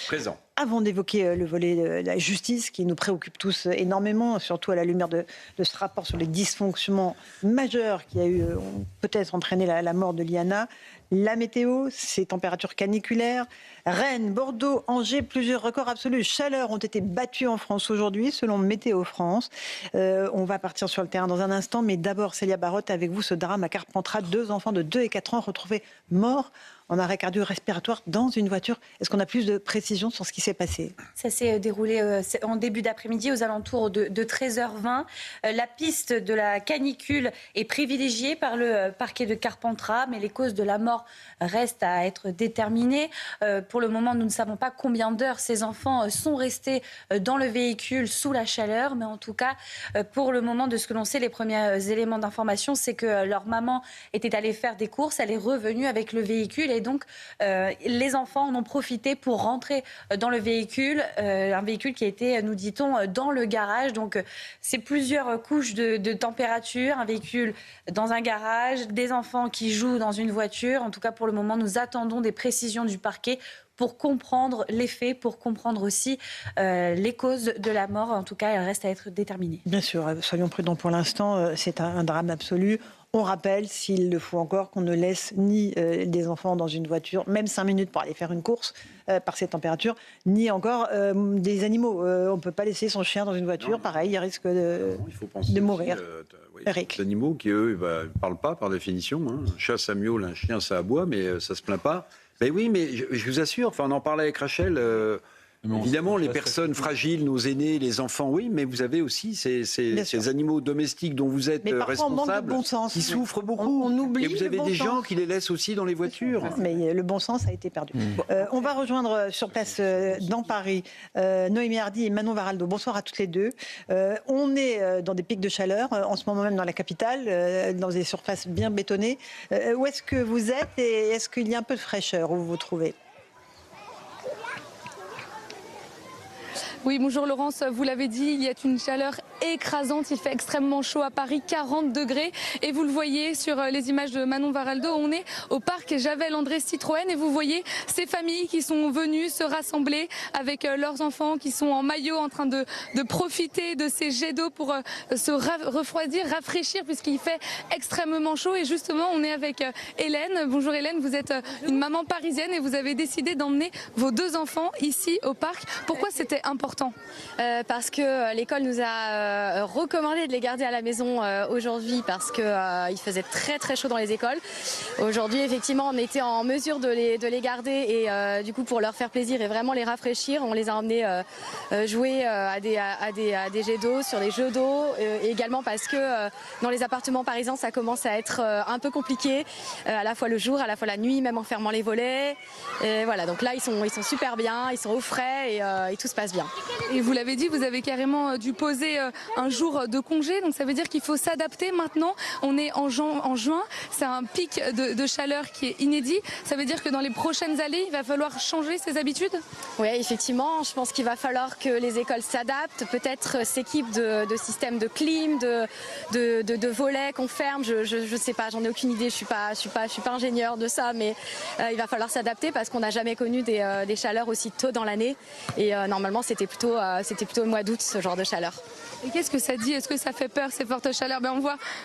Présent. Avant d'évoquer le volet de la justice qui nous préoccupe tous énormément, surtout à la lumière de ce rapport sur les dysfonctionnements majeurs qui a eu peut-être entraîné la mort de Liana, la météo, ces températures caniculaires, Rennes, Bordeaux, Angers, plusieurs records absolus. Chaleur ont été battus en France aujourd'hui selon Météo France. On va partir sur le terrain dans un instant, mais d'abord Célia Barotte, avec vous ce drame à Carpentras, 2 enfants de 2 et 4 ans retrouvés morts en arrêt cardio-respiratoire dans une voiture. Est-ce qu'on a plus de précisions sur ce qui s'est passé ? Ça s'est déroulé en début d'après-midi aux alentours de 13h20. La piste de la canicule est privilégiée par le parquet de Carpentras, mais les causes de la mort restent à être déterminées. Pour le moment, nous ne savons pas combien d'heures ces enfants sont restés dans le véhicule sous la chaleur, mais en tout cas, pour le moment, de ce que l'on sait, les premiers éléments d'information, c'est que leur maman était allée faire des courses, elle est revenue avec le véhicule et donc les enfants en ont profité pour rentrer dans le véhicule, un véhicule qui était, nous dit-on, dans le garage. Donc c'est plusieurs couches de température, un véhicule dans un garage, des enfants qui jouent dans une voiture. En tout cas, pour le moment, nous attendons des précisions du parquet pour comprendre les faits, pour comprendre aussi les causes de la mort. En tout cas, elles restent à être déterminées. Bien sûr, soyons prudents pour l'instant, c'est un drame absolu. On rappelle, s'il le faut encore, qu'on ne laisse ni des enfants dans une voiture, même 5 minutes pour aller faire une course par ces températures, ni encore des animaux. On ne peut pas laisser son chien dans une voiture, pareil, il risque de mourir. Eric. Les animaux qui, eux, ne parlent pas par définition. Hein. Un chat, ça miaule, un chien, ça aboie, mais ça ne se plaint pas. Ben oui, mais je vous assure, on en parlait avec Rachel... évidemment, les personnes fragiles, nos aînés, les enfants, oui, mais vous avez aussi ces animaux domestiques dont vous êtes responsables, bon sens. qui souffrent beaucoup. On oublie. Et vous avez des gens qui les laissent aussi dans les voitures. Mais le bon sens a été perdu. On va rejoindre sur place dans Paris Noémie Hardy et Manon Varaldo. Bonsoir à toutes les deux. On est dans des pics de chaleur, en ce moment même dans la capitale, dans des surfaces bien bétonnées. Où est-ce que vous êtes et est-ce qu'il y a un peu de fraîcheur où vous vous trouvez ? Oui, bonjour Laurence, vous l'avez dit, il y a une chaleur écrasante, il fait extrêmement chaud à Paris, 40 degrés. Et vous le voyez sur les images de Manon Varaldo, on est au parc Javel-André Citroën et vous voyez ces familles qui sont venues se rassembler avec leurs enfants qui sont en maillot en train de profiter de ces jets d'eau pour se refroidir, rafraîchir puisqu'il fait extrêmement chaud. Et justement, on est avec Hélène. Bonjour Hélène, vous êtes une maman parisienne et vous avez décidé d'emmener vos 2 enfants ici au parc. Pourquoi c'était important ? Parce que l'école nous a recommandé de les garder à la maison aujourd'hui parce qu'il faisait très très chaud dans les écoles. Aujourd'hui, effectivement, on était en mesure de les garder et du coup pour leur faire plaisir et vraiment les rafraîchir, on les a emmenés jouer à des jets d'eau, sur des jeux d'eau, et également parce que dans les appartements parisiens, ça commence à être un peu compliqué, à la fois le jour, à la fois la nuit, même en fermant les volets. Et voilà, donc là ils sont super bien, ils sont au frais et tout se passe bien. Et vous l'avez dit, vous avez carrément dû poser un jour de congé, donc ça veut dire qu'il faut s'adapter maintenant. On est en juin, c'est un pic de chaleur qui est inédit. Ça veut dire que dans les prochaines années, il va falloir changer ses habitudes ? Oui, effectivement, je pense qu'il va falloir que les écoles s'adaptent, peut-être s'équipent de systèmes de clim, de volets qu'on ferme. Je sais pas, j'en ai aucune idée, je suis pas ingénieure de ça, mais il va falloir s'adapter parce qu'on n'a jamais connu des chaleurs aussi tôt dans l'année. Et normalement, c'était plutôt au mois d'août, ce genre de chaleur. Et qu'est-ce que ça dit ? Est-ce que ça fait peur, ces fortes chaleurs ?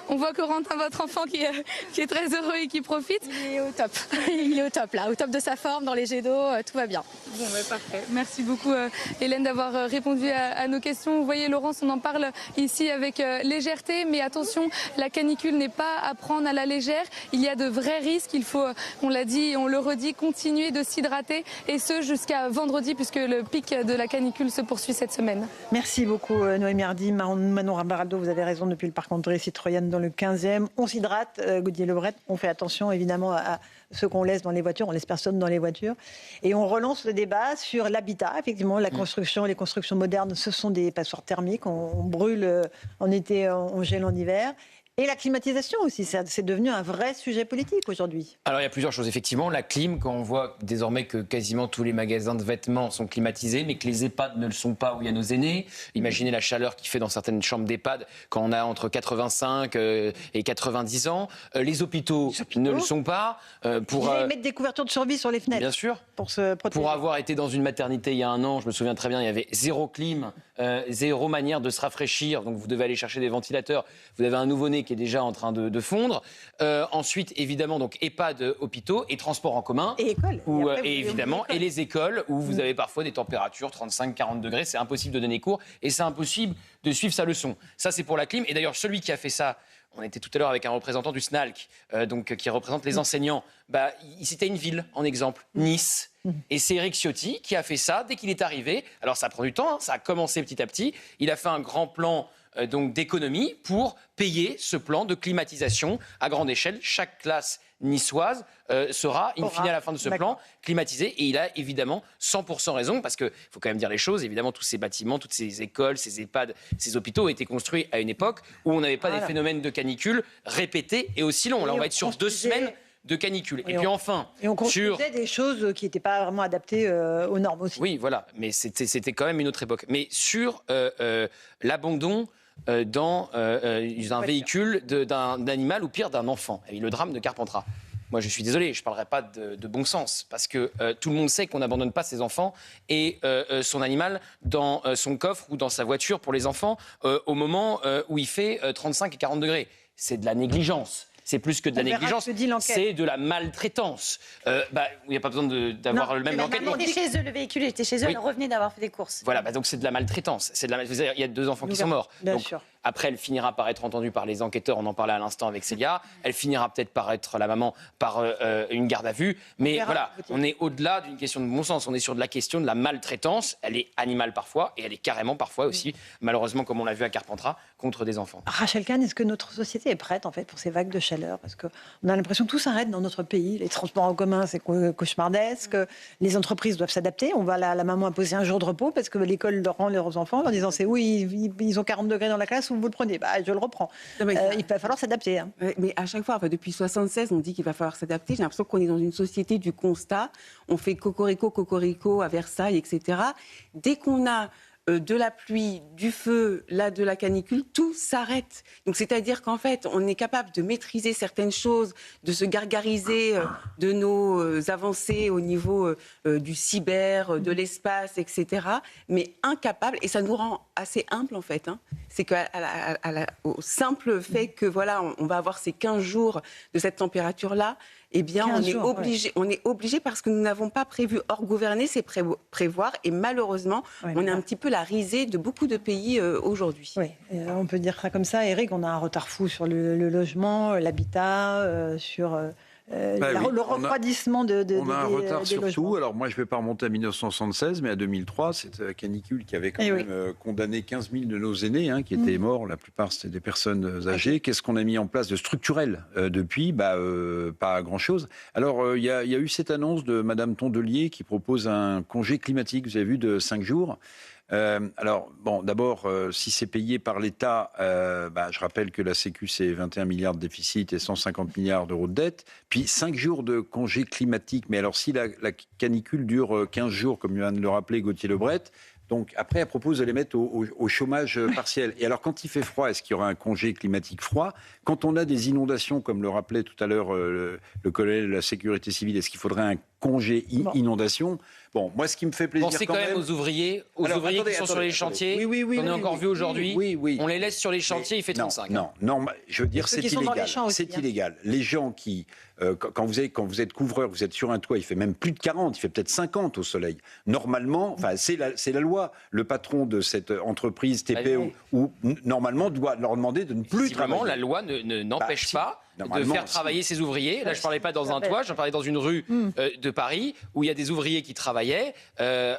On voit Corentin, votre enfant, qui est très heureux et qui profite. Il est au top. Il est au top, là, au top de sa forme, dans les jets d'eau, tout va bien. Bon, parfait. Merci beaucoup, Hélène, d'avoir répondu à nos questions. Vous voyez, Laurence, on en parle ici avec légèreté, mais attention, la canicule n'est pas à prendre à la légère. Il y a de vrais risques. Il faut, on l'a dit et on le redit, continuer de s'hydrater, et ce jusqu'à vendredi, puisque le pic de la canicule se poursuit cette semaine. Merci beaucoup Noémie Hardy, Manon Varaldo, vous avez raison, depuis le parc André Citroën dans le 15e. On s'hydrate, Gauthier Lebret, on fait attention évidemment à ce qu'on laisse dans les voitures, on laisse personne dans les voitures. Et on relance le débat sur l'habitat, effectivement, la construction, les constructions modernes, ce sont des passoires thermiques, on brûle en été, on gèle en hiver. Et la climatisation aussi, c'est devenu un vrai sujet politique aujourd'hui. Alors il y a plusieurs choses. Effectivement, la clim, quand on voit désormais que quasiment tous les magasins de vêtements sont climatisés, mais que les EHPAD ne le sont pas où il y a nos aînés. Imaginez la chaleur qu'il fait dans certaines chambres d'EHPAD quand on a entre 85 et 90 ans. Les hôpitaux ne le sont pas. Pour mettre des couvertures de survie sur les fenêtres. Bien sûr. Pour se protéger. Pour avoir été dans une maternité il y a un an, je me souviens très bien, il y avait zéro clim, zéro manière de se rafraîchir. Donc vous devez aller chercher des ventilateurs. Vous avez un nouveau-né qui est déjà en train de fondre. Ensuite, évidemment, donc EHPAD, hôpitaux et transports en commun. Et écoles. Et évidemment, et les écoles où vous avez parfois des températures 35-40 degrés. C'est impossible de donner cours et c'est impossible de suivre sa leçon. Ça, c'est pour la clim. Et d'ailleurs, celui qui a fait ça, on était tout à l'heure avec un représentant du SNALC, donc, qui représente les enseignants. Il citait une ville en exemple, Nice. Et c'est Éric Ciotti qui a fait ça dès qu'il est arrivé. Alors ça prend du temps, ça a commencé petit à petit. Il a fait un grand plan donc d'économie pour payer ce plan de climatisation à grande échelle. Chaque classe niçoise sera, in fine, à la fin de ce plan, climatisée. Et il a évidemment 100% raison, parce qu'il faut quand même dire les choses. Évidemment, tous ces bâtiments, toutes ces écoles, ces EHPAD, ces hôpitaux ont été construits à une époque où on n'avait pas des phénomènes de canicule répétés et aussi longs. Là, on va être sur 2 semaines de canicule. Et puis enfin... Et on construisait des choses qui n'étaient pas vraiment adaptées aux normes aussi. Oui, voilà. Mais c'était quand même une autre époque. Mais sur l'abandon dans un véhicule d'un animal ou pire d'un enfant. Et le drame de Carpentras. Moi, je suis désolé, je ne parlerai pas de bon sens, parce que tout le monde sait qu'on n'abandonne pas ses enfants et son animal dans son coffre ou dans sa voiture pour les enfants au moment où il fait 35 et 40 degrés. C'est de la négligence. C'est plus que de la négligence, c'est de la maltraitance. Il n'y a pas besoin d'avoir le même enquête. Le véhicule était chez eux, elle revenait d'avoir fait des courses. Voilà, donc c'est de la maltraitance. Il y a 2 enfants qui sont morts. Bien sûr. Après, elle finira par être entendue par les enquêteurs, on en parlait à l'instant avec Célia. Elle finira peut-être par être, la maman, par une garde à vue. Mais voilà, on est au-delà d'une question de bon sens. On est sur de la question de la maltraitance. Elle est animale parfois, et elle est carrément parfois aussi, malheureusement, comme on l'a vu à Carpentras, contre des enfants. Rachel Kahn, est-ce que notre société est prête en fait pour ces vagues de chaleur? Parce qu'on a l'impression que tout s'arrête dans notre pays. Les transports en commun, c'est cauchemardesque. Les entreprises doivent s'adapter. On va la maman a posé un jour de repos parce que l'école leur rend leurs enfants en disant ils ont 40 degrés dans la classe, vous le prenez. Je le reprends. Il va falloir s'adapter. Hein. Mais à chaque fois, depuis 1976, on dit qu'il va falloir s'adapter. J'ai l'impression qu'on est dans une société du constat. On fait cocorico à Versailles, etc. Dès qu'on a de la pluie, du feu, de la canicule, tout s'arrête. Donc c'est-à-dire qu'en fait, on est capable de maîtriser certaines choses, de se gargariser de nos avancées au niveau du cyber, de l'espace, etc. Mais incapable, et ça nous rend assez humbles en fait. C'est qu'au simple fait que voilà, on va avoir ces 15 jours de cette température-là, eh bien, on est obligé parce que nous n'avons pas prévu. Or, gouverner, c'est prévoir. Et malheureusement, on est un petit peu la risée de beaucoup de pays aujourd'hui. Oui, on peut dire ça comme ça. Eric, on a un retard fou sur le logement, l'habitat, sur... le refroidissement on a un retard sur logements. tout. Alors moi, je ne vais pas remonter à 1976, mais à 2003, cette canicule qui avait quand même condamné 15 000 de nos aînés, qui étaient morts. La plupart, c'était des personnes âgées. Qu'est-ce qu'on a mis en place de structurel depuis? Pas grand-chose. Alors, il y a eu cette annonce de Madame Tondelier qui propose un congé climatique, vous avez vu, de 5 jours. D'abord, si c'est payé par l'État, je rappelle que la Sécu, c'est 21 milliards de déficit et 150 milliards d'euros de dette. Puis 5 jours de congé climatique. Mais alors, si la canicule dure 15 jours, comme vient de le rappeler Gauthier Lebret, donc après, elle propose de les mettre au chômage partiel. Et alors, quand il fait froid, est-ce qu'il y aura un congé climatique froid? Quand on a des inondations, comme le rappelait tout à l'heure le colonel de la sécurité civile, est-ce qu'il faudrait un congé inondation? Bon, moi, ce qui me fait plaisir Pensez quand même aux ouvriers, qui sont sur les chantiers. Oui, on a encore vu aujourd'hui. Oui. On les laisse sur les chantiers, il fait 35. Non, je veux dire, c'est illégal. C'est illégal. Les gens qui, quand vous êtes couvreur, vous êtes sur un toit, il fait même plus de 40, il fait peut-être 50 au soleil. Normalement, c'est la loi. Le patron de cette entreprise TPE, normalement, doit leur demander de ne plus travailler. La loi n'empêche pas Normalement, faire travailler ses ouvriers. Là, je ne parlais pas dans un bête. toit, je parlais dans une rue de Paris où il y a des ouvriers qui travaillaient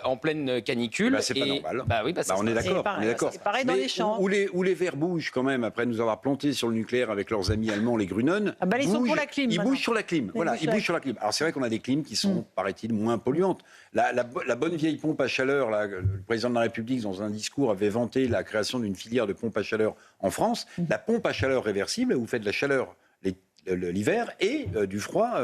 en pleine canicule. Bah, c'est pas normal. Bah oui, on est d'accord. pareil, On est d'accord. c'est pareil dans Mais les champs. Où les Verts bougent quand même après nous avoir planté sur le nucléaire avec leurs amis allemands, les Grünen. Ah bah, ils sont pour la clim, Ils maintenant. bougent sur la clim. Voilà, bougent ils sur bougent sur la clim. Alors c'est vrai qu'on a des clims qui sont, paraît-il, moins polluantes. La bonne vieille pompe à chaleur, là, le président de la République, dans un discours, avait vanté la création d'une filière de pompe à chaleur en France. La pompe à chaleur réversible, vous faites de la chaleur l'hiver et du froid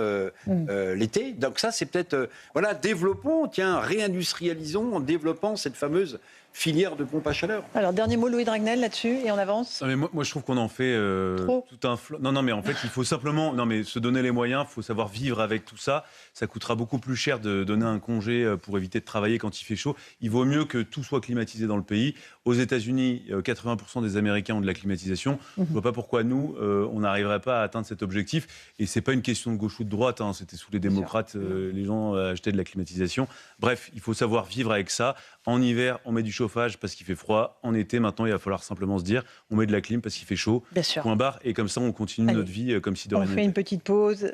l'été. Donc ça, c'est peut-être... voilà, développons, réindustrialisons en développant cette fameuse filière de pompe à chaleur. Alors, dernier mot, Louis Dragnel, là-dessus, et on avance. Non, mais moi, je trouve qu'on en fait tout un... Non, mais en fait, il faut simplement se donner les moyens, il faut savoir vivre avec tout ça. Ça coûtera beaucoup plus cher de donner un congé pour éviter de travailler quand il fait chaud. Il vaut mieux que tout soit climatisé dans le pays. Aux États-Unis, 80% des Américains ont de la climatisation. Je ne vois pas pourquoi nous, on n'arriverait pas à atteindre cet objectif. Et ce n'est pas une question de gauche ou de droite. C'était sous les démocrates, les gens achetaient de la climatisation. Bref, il faut savoir vivre avec ça. En hiver, on met du chauffage parce qu'il fait froid. En été, maintenant, il va falloir simplement se dire, on met de la clim parce qu'il fait chaud. Bien sûr. Point barre. Et comme ça, on continue notre vie comme si de rien On fait n'était. une petite pause.